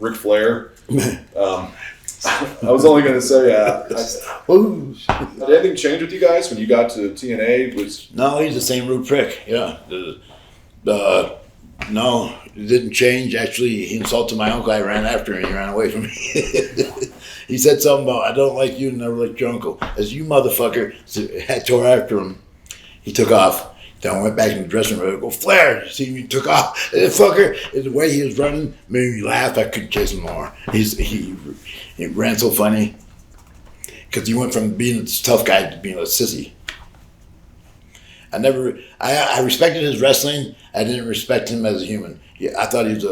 Ric Flair. I was only going to say, did anything change with you guys when you got to TNA? No, he's the same rude prick. Yeah. No, it didn't change. Actually, he insulted my uncle. I ran after him. He ran away from me. He said something about, I don't like you, never liked your uncle. As you motherfucker, I tore after him. He took off. Then I went back in the dressing room. I go, Flair, see me, took off. And the fucker, the way he was running made me laugh. I couldn't chase him more. He ran so funny. Because he went from being a tough guy to being a sissy. I respected his wrestling. I didn't respect him as a human. Yeah, I thought he was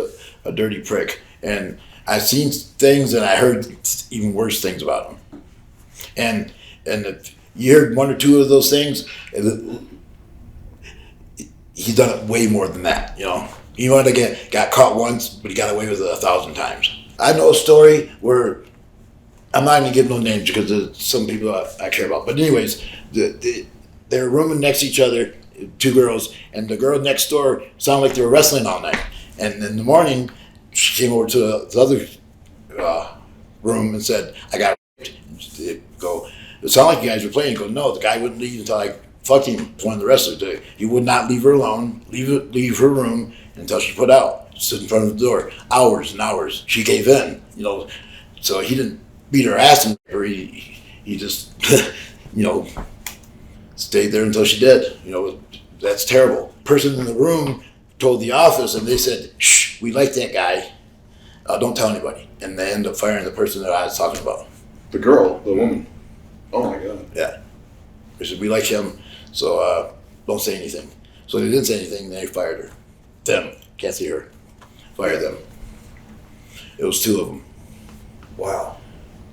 a dirty prick. And I've seen things and I heard even worse things about him. And if you heard one or two of those things, he's done it way more than that, you know. He might have got caught once, but he got away with it 1,000 times. I know a story where, I'm not going to give no names because there's some people I care about. But anyways, they're rooming next to each other, two girls, and the girl next door sounded like they were wrestling all night. And in the morning, she came over to the other room and said, I got raped. Go, it sounded like you guys were playing. Go, no, the guy wouldn't leave until I fucked him, one of the wrestlers. He would not leave her alone, leave her room until she put out, stood in front of the door, hours and hours. She gave in, you know, so he didn't beat her ass, or he just, you know, stayed there until she did. You know, that's terrible. Person in the room told the office, and they said, shh, we like that guy. Don't tell anybody. And they end up firing the person that I was talking about. The girl, the woman. Oh my God. Yeah. They said, we like him, so don't say anything. So they didn't say anything, and they fired her. Them. Can't see her. Fired them. It was two of them. Wow.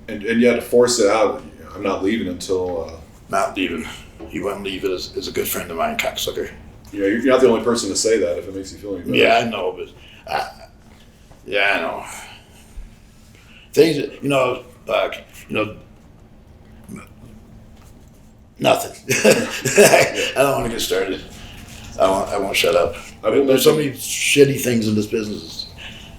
And you had to force it out. I'm not leaving until... Not leaving. He wouldn't leave it as a good friend of mine, cocksucker. Yeah, you're not the only person to say that, if it makes you feel any better. Yeah, I know, but... I know. Things, nothing. I don't want to get started. I won't shut up. There's so many shitty things in this business.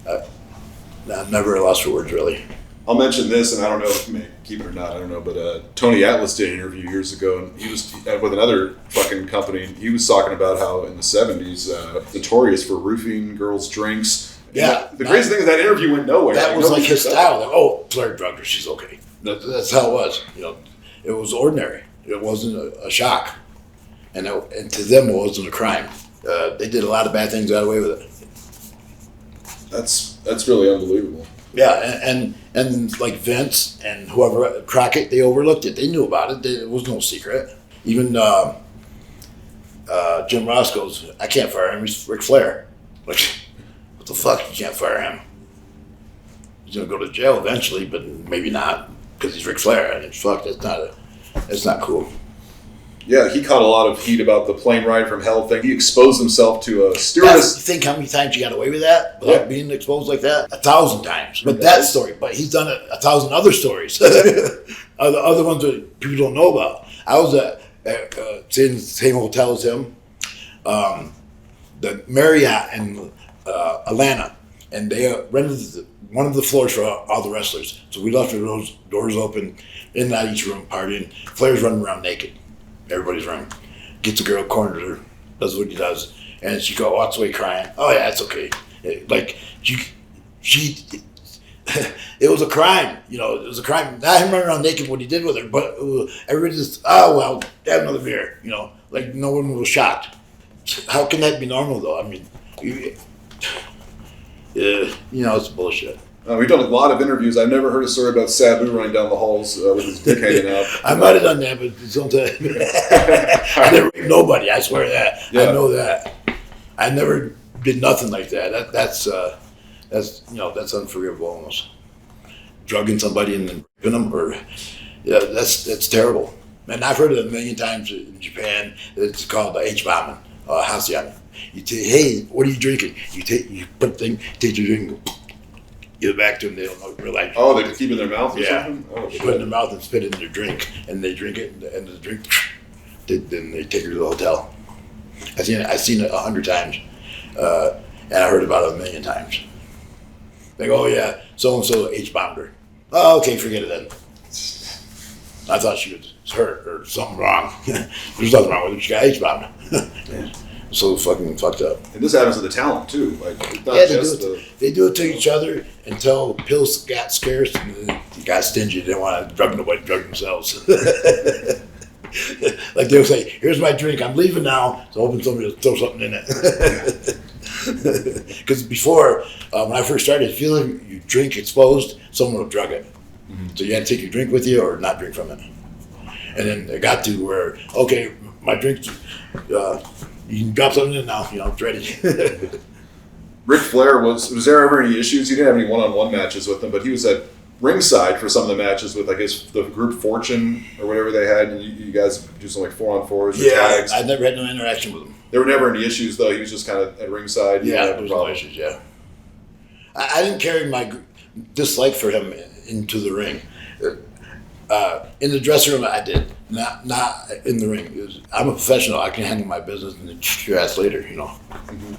I'm never at a loss for words, really. I'll mention this, and I don't know if you may keep it or not, I don't know, but Tony Atlas did an interview years ago, and he was with another fucking company, and he was talking about how in the 70s, notorious for roofing girls' drinks. Yeah. The crazy thing is that interview went nowhere. That was like his style. Like, oh, Flair drugged her, she's okay. That's how it was. You know, it was ordinary. It wasn't a shock. And to them, it wasn't a crime. They did a lot of bad things, got away with it. That's really unbelievable. Yeah, and like Vince and whoever, Crockett, they overlooked it. They knew about it. It was no secret. Even Jim Ross goes, I can't fire him. He's Ric Flair. Like, what the fuck? You can't fire him. He's gonna go to jail eventually, but maybe not because he's Ric Flair. And fuck, that's not cool. Yeah, he caught a lot of heat about the plane ride from hell thing. He exposed himself to a stewardess. You think how many times you got away with that without being exposed like that? 1,000 times. But that story, but he's done 1,000 other stories. other ones that people don't know about. I was at staying in the same hotel as him, the Marriott in Atlanta, and they rented one of the floors for all the wrestlers. So we left those doors open, in and out each room, partying. Flair's running around naked. Everybody's running. Gets a girl, corners her, does what he does, and she walks away crying. Oh yeah, it's okay. Like she, it was a crime. You know, it was a crime. Not him running around naked, what he did with her, but everybody just, oh well, have another beer. You know, like no one was shocked. How can that be normal though? I mean, it's bullshit. We've done a lot of interviews. I've never heard a story about Sabu running down the halls with his dick hanging out. I might have done that, but sometimes I never raped nobody. I swear that. Yeah. I know that. I never did nothing like that. That's unforgivable almost. Drugging somebody and then raping them, that's terrible. And I've heard it a million times in Japan. It's called H-bombing, Hasian. You say, hey, what are you drinking? You put the thing, take your drink. Give it back to them, they don't realize. Oh, they keep it in their mouth or something? Oh, they put it in their mouth and spit it in their drink, and they drink it, and the drink, then they take her to the hotel. I've seen it 100 times, and I heard about it 1,000,000 times. They go, oh yeah, so and so H-bombed her. Oh, okay, forget it then. I thought she was hurt or something wrong. There's nothing wrong with her. She got H-bombed. So fucking fucked up. And this happens to the talent too. Like, it's not Yeah, just they do it to each other until pills got scarce and got stingy. They didn't want to drug nobody, drug themselves. Like they'll say, "Here's my drink. I'm leaving now." So hoping somebody will throw something in it. Because before, when I first started, if you drink exposed, someone will drug it. Mm-hmm. So you had to take your drink with you or not drink from it. And then it got to where, okay, my drink, you can drop something in now. It's ready. Ric Flair was there ever any issues? He didn't have any one-on-one matches with them, but he was at ringside for some of the matches with, I guess, the group Fortune or whatever they had. And you guys do some like 4-on-4s or tags. I never had no interaction with him. There were never any issues though. He was just kind of at ringside. Yeah, there was no issues. Yeah, I didn't carry my dislike for him into the ring. In the dressing room, I did. Not in the ring. I'm a professional. I can handle my business and then shoot your ass later. Mm-hmm.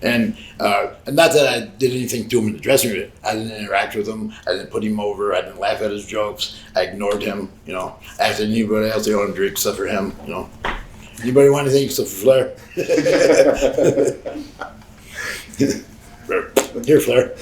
And not that I did anything to him in the dressing room. I didn't interact with him. I didn't put him over. I didn't laugh at his jokes. I ignored him. Asked anybody else they want to drink except for him. Anybody want anything except for Flair? Here, Flair.